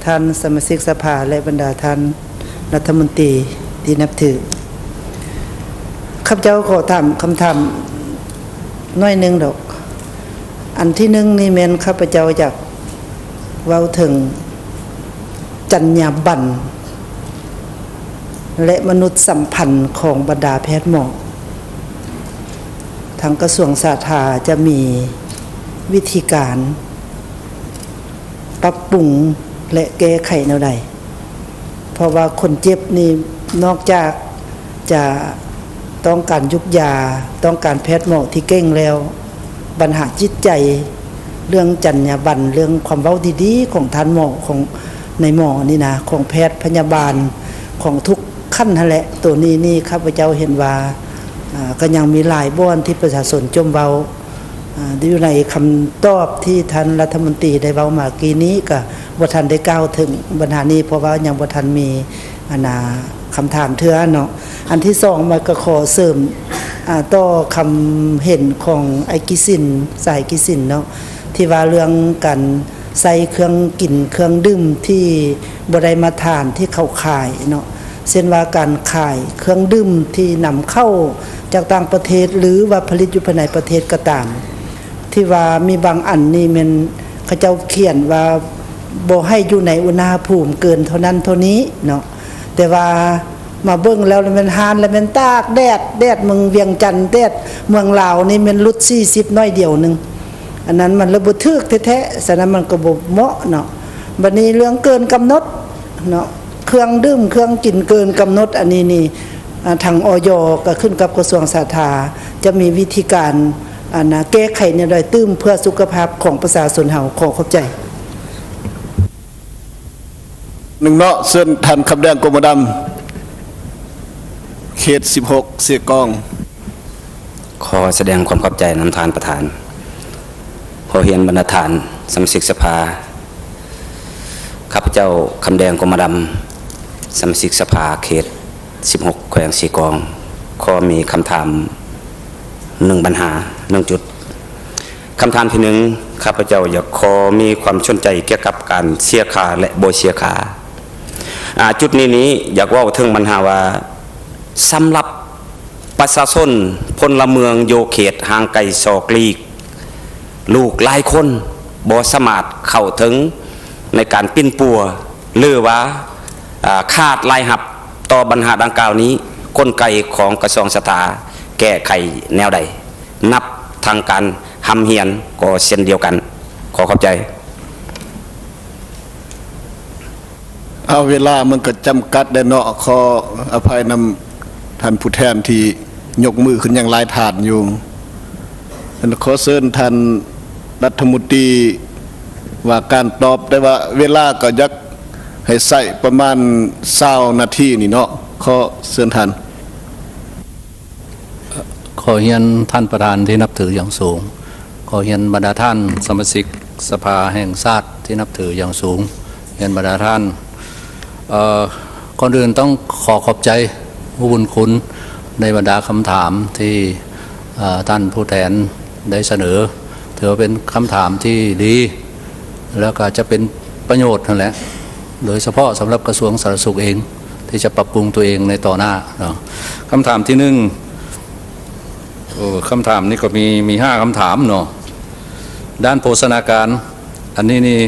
ท่านสมาชิกสภาและบรรดาท่านรัฐมนตรีที่นับถือข้าพเจ้าขอถามคำถามน้อยหนึ่งดอกอันที่หนึ่งนี่แม่นข้าพเจ้าอยากเว้าถึงจรรยาบรรณและมนุษยสัมพันธ์ของบรรดาแพทย์หมอทางกระทรวงสาธารณสุขจะมีวิธีการปรับปรุงและแก้ไขแนวใดเพราะว่าคนเจ็บนี่นอกจากจะต้องการยุกยาต้องการแพทย์หมอที่เก่งแล้วปัญหาจิตใจเรื่องจรรยาบรรณเรื่องความเว้าดีๆของท่านหมอของในหมอนี่นะของแพทย์พยาบาลของทุกขั้นนั่นแหละตัวนี้นี่ข้าพเจ้าเห็นว่าก็ยังมีหลายบ่อนที่ประชาชนจมเว้าอยู่ในคำตอบที่ท่านรัฐมนตรีได้เว้ามากี้นี้ก็บ่ทันได้กล่าวถึงปัญหานี้เพราะว่ายังบ่ทันมีคำถามเทื่อเนาะอันที่สองมาก็ขอเสริมต่อคำเห็นของไอกิสินสายกิสินเนาะที่ว่าเรื่องการใส่เครื่องกินเครื่องดื่มที่บ่ได้มาทานที่เขาขายเนาะเช่นว่าการขายเครื่องดื่มที่นำเข้าจากต่างประเทศหรือว่าผลิตอยู่ภายในประเทศก็ตามที่ว่ามีบางอันนี่มันเขาเจ้าเขียนว่าบ่ให้อยู่ในอุณหภูมิเกินเท่านั้นเท่านี้เนาะแต่ว่ามาเบิ่งแล้วมันหานแล้วมันตากแดดเมืองเวียงจันทน์แดดเมืองลาวนี่มันลด40น้อยเดียวนึงอันนั้นมันระบบทึกแท้ๆฉะนั้นมันก็บ่เหมาะเนาะบัดนี้เรื่องเกินกำหนดเนาะเครื่องดื่มเครื่องกินเกินกำหนดอันนี้นี่ทางอย.ก็ขึ้นกับกระทรวงสาธารณสุขจะมีวิธีการแก้ไขในโดยตื้มเพื่อสุขภาพของประชาชนเฮาขอขอบใจหนึ่งเนาะเส้นทันคำแดงกรมดำเขต16เสียกองขอแสดงความขอบใจนำทานประธานขอเฮียนบรรณาธานสมาชิกสภาข้าพเจ้าคำแดงกรมดำสมาชิกสภาเขต16แขวงสีกองขอมีคำถาม1ปัญหา1จุดคำถามที่1ข้าพเจ้าอยากขอมีความสนใจเกี่ยวกับการเสียค่าและบ่เสียค่าจุดนี้อยากว่าถึงปัญหาว่าสำหรับประชาชนพลเมืองโยเขตห่างไกลศอกลีกลูกหลายคนบ่สามารถเข้าถึงในการปิ้นปัวหรือว่าขาดรายหับต่อปัญหาดังกล่าวนี้กลไกของกระทรวงสาธารณสุขแก้ไขแนวใดนับทางการทำเฮียนก็เช่นเดียวกันขอขอบใจเอาเวลามันก็จำกัดได้เนาะขออภัยนำท่านผู้แทนที่ยกมือขึ้นอย่างหลายถาดอยู่ขอเชิญท่านรัฐมนตรีว่าการตอบได้ว่าเวลาก็ยักให้ใส่ประมาณ20นาทีนี่เนาะขอเชิญท่านขอเฮียนท่านประธานที่นับถืออย่างสูงขอเฮียนบรรดาท่านสมาชิกสภาแห่งชาติที่นับถืออย่างสูงเฮียนบรรดาท่านก่อนอื่นต้องขอขอบใจผู้บุญคุณในบรรดาคำถามที่ท่านผู้แทนได้เสนอถือว่าเป็นคำถามที่ดีแล้วก็จะเป็นประโยชน์นั่นแหละโดยเฉพาะสำหรับกระทรวงสาธารณสุขเองที่จะปรับปรุงตัวเองในต่อหน้าคำถามที่1คำถามนี้ก็มี5คำถามเนาะด้านโภชนาการอันนี้นี่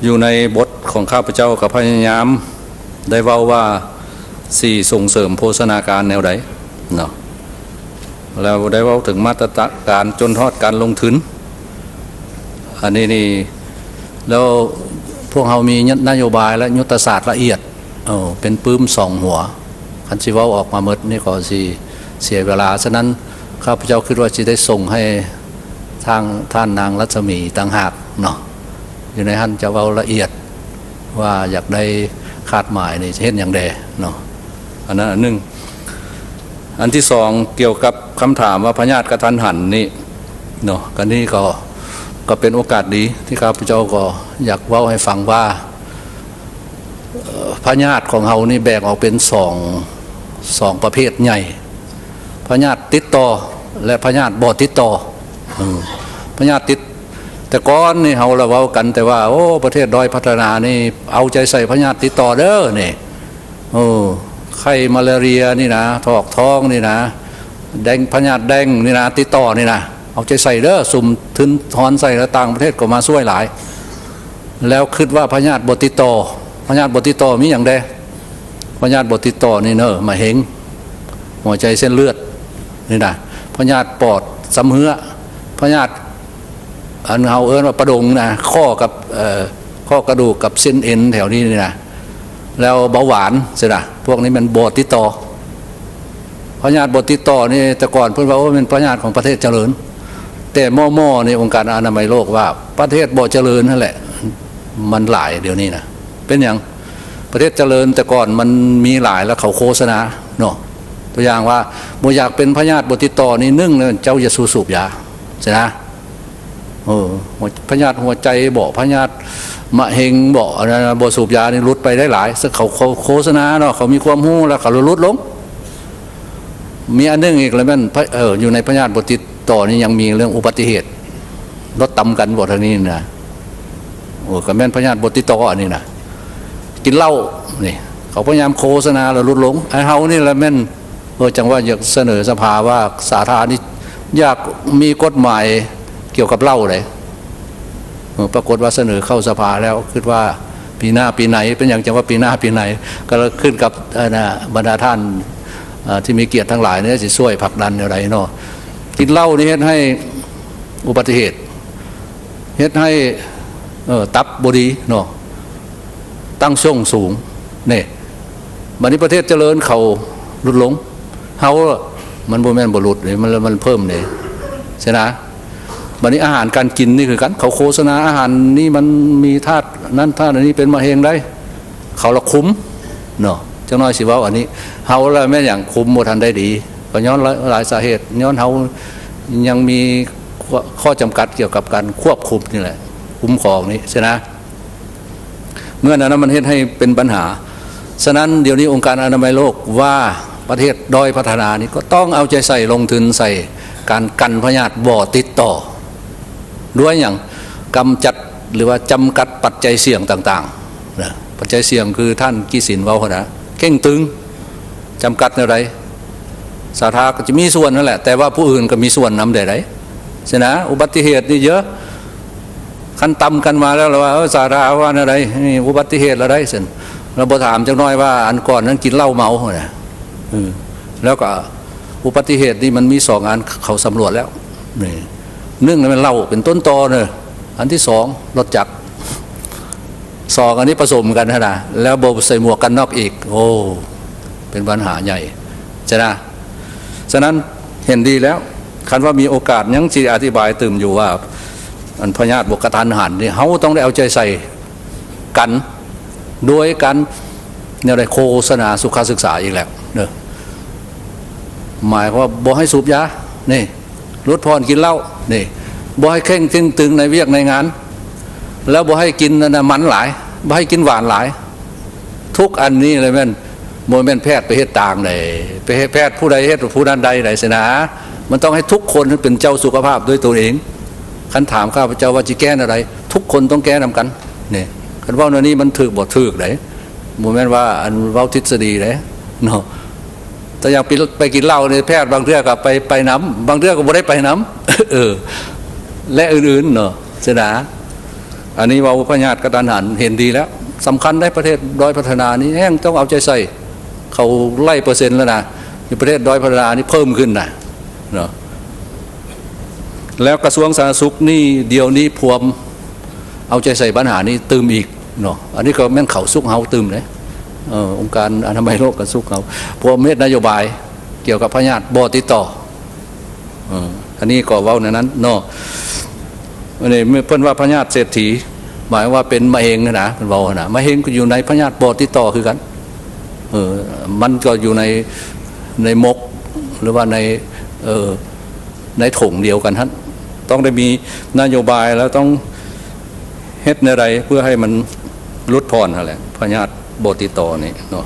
อยู่ในบทของข้าพเจ้ากับพยายามได้เว้าว่า4ส่งเสริมโภชนาการแนวใดเนาะแล้วได้เว้าถึงมาตรการจนทอดการลงทุนอันนี้นี่แล้วพวกเรามีนโยบายและยุทธศาสตร์ละเอียดเป็นปื้ม2หัวคันสิเว้าออกมาหมดนี่ก็สิเสียเวลาฉะนั้นข้าพเจ้าคิดว่าจะได้ส่งให้ทางท่านนางรัศมีต่างหากเนาะอยู่ในท่านจะเว้าละเอียดว่าอยากได้คาดหมายนี่จะเห็นอย่างใดเนาะอันนั้นอันอันที่2เกี่ยวกับคำถามว่าพยาธิกระทันหันนี่เนาะกันนี้ก็เป็นโอกาสดีที่ข้าพเจ้าก็อยากเว้าให้ฟังว่าพยาธิของเฮานี่แบ่งออกเป็น2ประเภทใหญ่พยาธิติดต่อและพยาธิบ่ติดต่อพยาธิ แต่ก่อนนี่เราเว้ากันแต่ว่าโอ้ประเทศด้อยพัฒนานี่เอาใจใส่พยาธิติดต่อเด้อนี่ไข้มาลาเรียนี่นะถอกท้องนี่นะแดงพยาธิแดงนี่นะติดต่อนี่นะเอาใจใส่เด้อสุ่มทุนถอนใส่แล้วต่างประเทศก็มาช่วยหลายแล้วคิดว่าพยาธิบ่ติดต่อพยาธิบ่ติดต่อมีอย่างใดพยาธิบ่ติดต่อนี่เนอะมาเห็งหัวใจเส้นเลือดนี่นะพยาธิปอดสำเหือพยาธิอันเอิ้นว่าประดงนะข้อกระดูกกับเส้นเอ็นแถวนี้นี่นะแล้วเบาหวานสินะพวกนี้มันบ่ติดต่อพยาธิบ่ติดต่อนี่แต่ก่อนเพิ่นว่าเป็นพยาธิของประเทศเจริญแต่หม้อในองค์การอนามัยโลกว่าประเทศบ่เจริญนั่นแหละมันหลายเดี๋ยวนี้นะเป็นอย่างประเทศเจริญแต่ก่อนมันมีหลายแล้วเขาโฆษณาเนาะตัวอย่างว่าบ่อยากเป็นพยาธิบ่ติดต่อนี่นึ่งเลยเจ้าอย่าสูบยาใช่นะพยาธิหัวใจบ่พยาธิมะเร็งบ่สูบยานี่ลดไปได้หลายซึ่งเขาโฆษณาเนาะเขามีความรู้แล้วเขาลดลงมีอันนึงอีกแล้วมันอยู่ในพยาธิบ่ติดต่อนี่ยังมีเรื่องอุบัติเหตุรถต่ำกันบ่ทางนี้นะก็แม่นพยาธิบ่ติดต่ออันนี้นะกินเหล้านี่เขาพยายามโฆษณาแล้วลดลงไอ้เฮานี่แหละแม่นจังว่าอยากเสนอสภาว่าสาธารณนี่อยากมีกฎหมายเกี่ยวกับเหล้าเลยปรากฏว่าเสนอเข้าสภาแล้วคิดว่าปีหน้าปีไหนเป็นอย่างจังว่าปีหน้าปีไหนก็ขึ้นกับบรรดาท่านที่มีเกียรติทั้งหลายเนี่ยจะช่วยผลักดันอะไรเนาะกินเหล้านี่เฮ็ดให้อุบัติเหตุเฮ็ดให้ตับบดีเนาะตั้งช่วงสูงเนี่ยบัดนี้ประเทศเจริญเขาลดลงเฮามันบ่แม่นบ่ลดเลยมันเพิ่มเลยใช่นะบัดนี้อาหารการกินนี่คือกันเขาโฆษณาอาหารนี่มันมีธาตุนั้นธาตุนี้เป็นมะเร็งได้เขาละคุ้มเนาะจังน้อยสิเว้าอันนี้เฮาแล้วแม่อย่างคุ้มบ่ทันได้ดีก็ย้อนหลายสาเหตุย้อนเฮายังมีข้อจำกัดเกี่ยวกับการควบคุมนี่แหละคุ้มครองนี้ใช่นะเมื่อนั้นมันเฮ็ดให้เป็นปัญหาฉะนั้นเดี๋ยวนี้องค์การอนามัยโลกว่าประเทศด้อยพัฒนานี่ก็ต้องเอาใจใส่ลงทุนใส่การกันพยาธิบ่ติดต่อด้วยอย่างกำจัดหรือว่าจำกัดปัจจัยเสี่ยงต่างๆนะปัจจัยเสี่ยงคือท่านกิสินเว้านะเข่งตึงจำกัดอะไรสาธารณะก็จะมีส่วนนั่นแหละแต่ว่าผู้อื่นก็มีส่วนนำได้ใช่นะอุบัติเหตุนี่เยอะขั้นต่ำกันมาแล้วว่าสาธารณะว่าอะไรนี่อุบัติเหตุอะไรเส้นเราบอถามจังน้อยว่าอันก่อนนั้นกินเหล้าเมาเนี่ยแล้วก็อุบัติเหตุนี่มันมี2 อันเขาสำรวจแล้วนี่1นั้นมันเหล้าเป็นต้นตอเนี่ยอันที่2รถจักร2อันนี้ผสมกันนะแล้วโบใส่หมวกกันน็อกอีกโอ้เป็นปัญหาใหญ่ใช่นะฉะนั้นเห็นดีแล้วคันว่ามีโอกาสยังจะอธิบายตื่มอยู่ว่าอันพยาธิบกกระทันหันนี่เขาต้องได้เอาใจใส่กันโดยการเนี่ยได้โฆษณาสุขศึกษาอีกแล้วเนอะหมายว่าบ่ให้สูบยานี่ลดพรกินเหล้านี่บ่ให้เข่งตึงในเวียกในงานแล้วบ่ให้กินมันหลายบ่ให้กินหวานหลายทุกอันนี้เลยแม่นโมเมนแพทย์ไปเฮ็ดต่างไหนไปให้แพทย์ผู้ใดเฮ็ดผู้นั้นใดไหนเสนามันต้องให้ทุกคนเป็นเจ้าสุขภาพด้วยตัวเองคันถามข้าพเจ้าว่าจะแก้อะไรทุกคนต้องแก้นำกันนี่คันว่าในนี้มันถูกบ่ถูกไหนโมเมนว่าอันเว้าทฤษฎีไหนเนาะแต่อย่างไปกินเหล้าในแพทย์บางเทื่อก็ไปน้ำบางเทื่อก็บ่ได้ไปน้ำและอื่นๆเนาะเสนาอันนี้ว่าพยาธิกระทันหันเห็นดีแล้วสำคัญได้ประเทศด้อยพัฒนานี้แห้งต้องเอาใจใส่เขาไล่เปอร์เซ็นต์แล้วนะในประเทศด้อยพัฒนานี้เพิ่มขึ้นนะเนาะแล้วกระทรวงสาธารณสุขนี่เดี๋ยวนี้พวมเอาใจใส่ปัญหานี้ตื่มอีกเนาะอันนี้ก็แม่นเขาซุกเฮาตื่มเลยองค์การอนามัยโลกกับซุกเฮาพวมเม็ดนโยบายเกี่ยวกับพยาธิบ่ติดต่ออันนี้ก็เว้าในนั้นเนาะนี่เพิ่นว่าพยาธิเศรษฐีหมายว่าเป็นมะเร็งนะเป็นเบานะมะเร็งก็อยู่ในพยาธิบ่ติดต่อคือกันมันก็อยู่ในมกหรือว่าในถุงเดียวกันท่านต้องได้มีนโยบายแล้วต้องเฮ็ดในไรเพื่อให้มันลดพรอะไรพยาธิบ่ติดต่อนี่เนาะ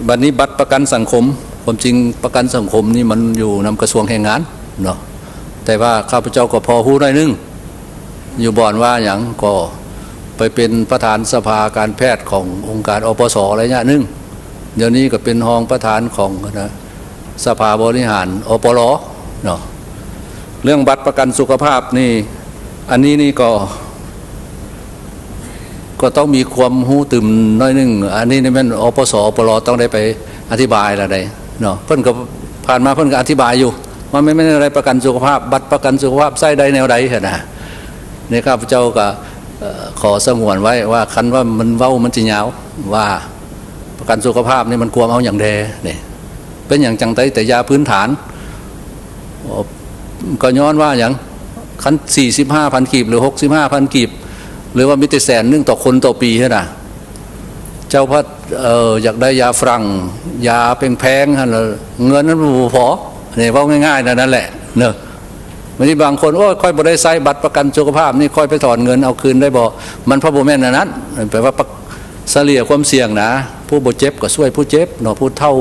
บัดนี้บัตรประกันสังคมความจริงประกันสังคมนี่มันอยู่นำกระทรวงแรงงาน เนาะแต่ว่าข้าพเจ้าก็พอฮู้ได้นึงอยู่บ่อนว่าอย่างก็ไปเป็นประธานสภาการแพทย์ขององค์การอปสอะไรเงี้ยนึงเดี๋ยวนี้ก็เป็นรองประธานของนะสภาบริหารอปลเนาะเรื่องบัตรประกันสุขภาพนี่อันนี้นี่ก็ต้องมีความหู้ตื่มน้อยนึงอันนี้นี่มันอปสอปลต้องได้ไปอธิบายอะไรเนาะเพิ่นก็ผ่านมาเพิ่นก็อธิบายอยู่ว่าไม่ได้อะไรประกันสุขภาพบัตรประกันสุขภาพใส่ใดแนวใดเหรอนะในข้าพเจ้าก็ขอสงวนไว้ว่าคันว่ามันเว้ามันจะยาวว่าประกันสุขภาพนี่มันควรเอาอย่างใดเนี่ยเป็นอย่างจังไดแต่ยาพื้นฐานก็ย้อนว่าอย่างคัน 45,000 กีบหรือ 65,000 กีบหรือว่ามิตรแสนนึงต่อคนต่อปีใช่ไหมเจ้าพัดอยากได้ยาฝรั่งยาแพงๆเงินนั้นพอเนี่ยว่าง่ายๆนั่นแหละเนอะวันนี้บางคนโอ้ค่อยบ่ได้ใช้บัตรประกันสุขภาพนี่ค่อยไปถอนเงินเอาคืนได้บ่มันพระโบแม่นนั้นแปลว่าเฉลี่ยความเสี่ยงนะผู้บ่เจ็บก็ช่วยผู้เจ็บเนาะผู้เฒ่า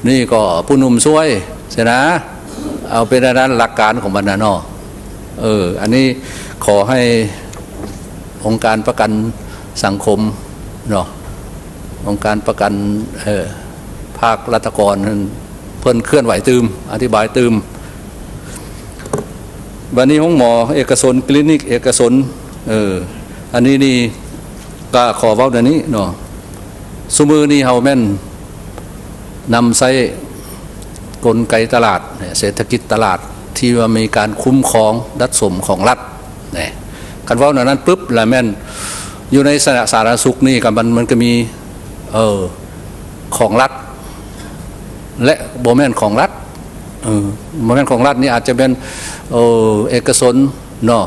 นี่ก็ผู้หนุ่มช่วยใช่นะเอาเป็นอันนั้นหลักการของมันนะเนาะอันนี้ขอให้องค์การประกันสังคมเนาะองค์การประกันภาครัฐกรเพิ่นเคลื่อนไหวตืมอธิบายตืมวันนี้ห้องหมอเอกชนคลินิกเอกชนอันนี้นี่ก็ขอเว้าเดี๋ยวนี้เนาะซุมือนี่เฮาแม่นนำใช้กลไกตลาดเศรษฐกิจตลาดที่ว่ามีการคุ้มครองรัฐสมของรัฐเนี่ยคันเว้านั้นปุ๊บแล้วแม่นอยู่ในสาธารณสุขนี่กับมันก็มีของรัฐและบ่แม่นของรัฐบ่แม่นของรัฐนี่อาจจะเป็นเอกชนเนาะ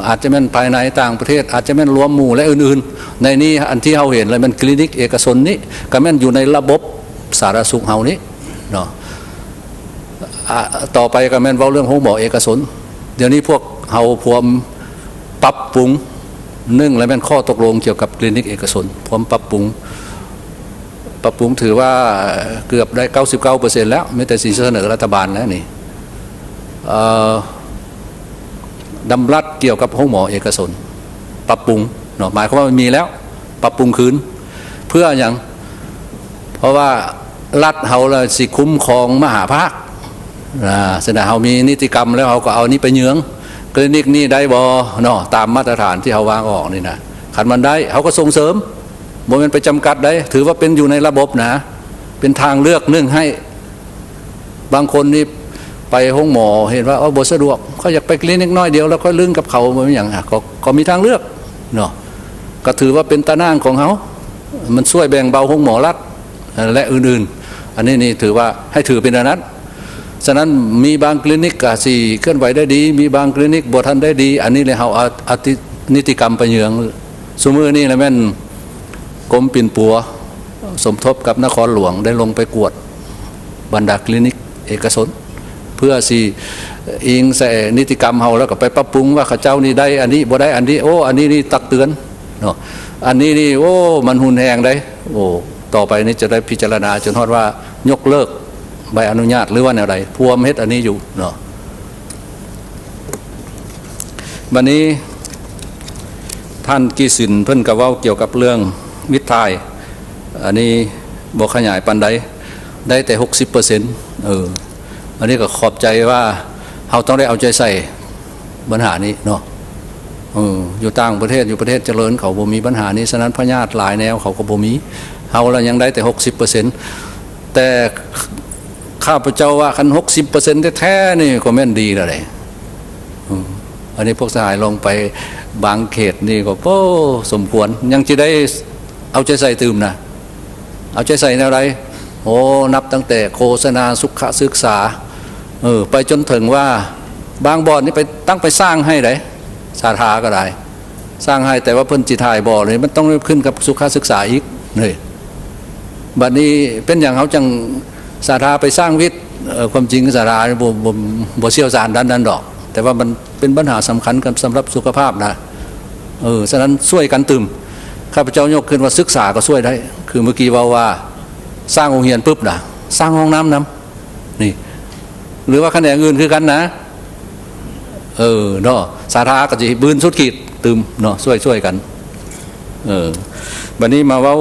อาจจะเป็นภายในต่างประเทศอาจจะเป็นรวมหมู่และอื่นๆในนี้อันที่เราเห็นเลยมันคลินิกเอกชนนี้ก็แม่นอยู่ในระบบสาธารณสุขเฮานี้เนาะต่อไปก็แม่นเว้าเรื่องโรงพยาบาลเอกชนเดี๋ยวนี้พวกเฮาพวมปรับปรุงและแม่นข้อตกลงเกี่ยวกับคลินิกเอกชนพร้อมปรับปรุงถือว่าเกือบได้ 99% แล้วไม่แต่สิเสนอรัฐบาลแล้วนี่ดำรัดเกี่ยวกับห้องหมอเอกชนปรับปรุงเนาะหมายความว่ามันมีแล้วปรับปรุงคืนเพื่ออย่างเพราะว่ารัฐเฮาเลยสิคุ้มครองมหาภาคแสดงเฮามีนิติกรรมแล้วเฮาก็เอานี้ไปเยื้องคลินิกนี่ได้บ่เนาะตามมาตรฐานที่เฮาวางออกนี่นะคันมันได้เฮาก็ส่งเสริมบ่แม่นไปจำกัดได้ถือว่าเป็นอยู่ในระบบนะเป็นทางเลือกนึงให้บางคนนี่ไปห้องหมอเห็นว่าบ่สะดวกเขาอยากไปคลินิกน้อยเดียวแล้วค่อยลึงกับเขาบ่อย่างก็มีทางเลือกเนาะก็ถือว่าเป็นตะนางของเฮามันช่วยแบ่งเบาห้องหมอรัฐและอื่นๆอันนี้นี่ถือว่าให้ถือเป็นอันนั้นฉะนั้นมีบางคลินิกก็สิเคลื่อนไหวได้ดีมีบางคลินิกบ่ทันได้ดีอันนี้เลยเฮาเอานิติกรรมไปเยืองซุมื้อนี้นะแม่นกรมปิ่นปัวสมทบกับนครหลวงได้ลงไปกวดบรรดาคลินิกเอกชนเพื่อสิอิงใส่นิติกรรมเฮาแล้วก็ไปปรับปรุงว่าข้าเจ้านี่ได้อันนี้บ่ได้อันนี้โอ้อันนี้นี่ตักเตือนเนาะอันนี้นี่โอ้มันหุนแหงได้โอ้ต่อไปนี้จะได้พิจารณาจนฮอดว่ายกเลิกใบอนุญาตหรือว่าแนวใดพวมเฮ็ดอันนี้อยู่เนาะวันนี้ท่านกิสินเพิ่นก็เว้าเกี่ยวกับเรื่องวิทายอันนี้บ่ขยายปานใดได้แต่ 60% อันนี้ก็ขอบใจว่าเฮาต้องได้เอาใจใส่ปัญหานี้เนาะอยู่ต่างประเทศอยู่ประเทศเจริญเขาบ่มีปัญหานี้ฉะนั้นพญาติหลายแนวเขาก็บ่มีเฮาละยังได้แต่ 60% แต่ข้าพเจ้าว่าคัน 60% แท้ๆนี่ก็แม่นดีแล้วแหละอันนี้พวกสหายลงไปบางเขตนี่ก็โอ้สมควรยังจะได้เอาใจใส่ตื่มนะเอาใจใส่แนวใดโอ้นับตั้งแต่โฆษณาสุขศึกษาไปจนถึงว่าบางบ่อนนี่ไปตั้งไปสร้างให้ได้สาธาก็ได้สร้างให้แต่ว่าเพิ่นจิถ่ายบ่อเลยมันต้องขึ้นกับสุขศึกษาอีกนี่บัดนี้เป็นอย่างเขาจังสาธาไปสร้างวิทย์ความจริงสาธาบ่เชี่ยวชาญด้านนั้นดอกแต่ว่ามันเป็นปัญหาสำคัญกันสำหรับสุขภาพนะฉะนั้นช่วยกันตื่มข้าพเจ้ายกขึ้นว่าศึกษาก็ช่วยได้คือเมื่อกี้ว่าสร้างโรงเรียนปุ๊บนะสร้างห้องน้ำนี่ หรือว่าคะแนนอื่นคือกันนะเนาะสาธาก็จะบืนสุดขีดตืมเนาะช่วยกันบัดนี้มาเว้า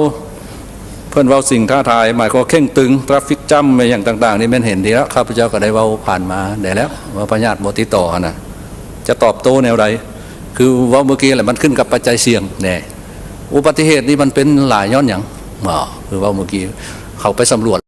เพื่อนเว้าสิ่งท้าทายหมายความเข่งตึงทราฟฟิกจัมอะไรอย่างต่างๆนี่แม่นเห็นดีแล้วข้าพเจ้าก็ได้เว้าผ่านมาได้แล้วว่าพญาติบ่ติดต่อนะจะตอบโต้แนวใดคือเว้าเมื่อกี้แหละมันขึ้นกับปัจจัยเสี่ยงแน่อุบัติเหตุนี่มันเป็นหลายย้อนหยังคือเว้าเมื่อกี้เขาไปสำรวจ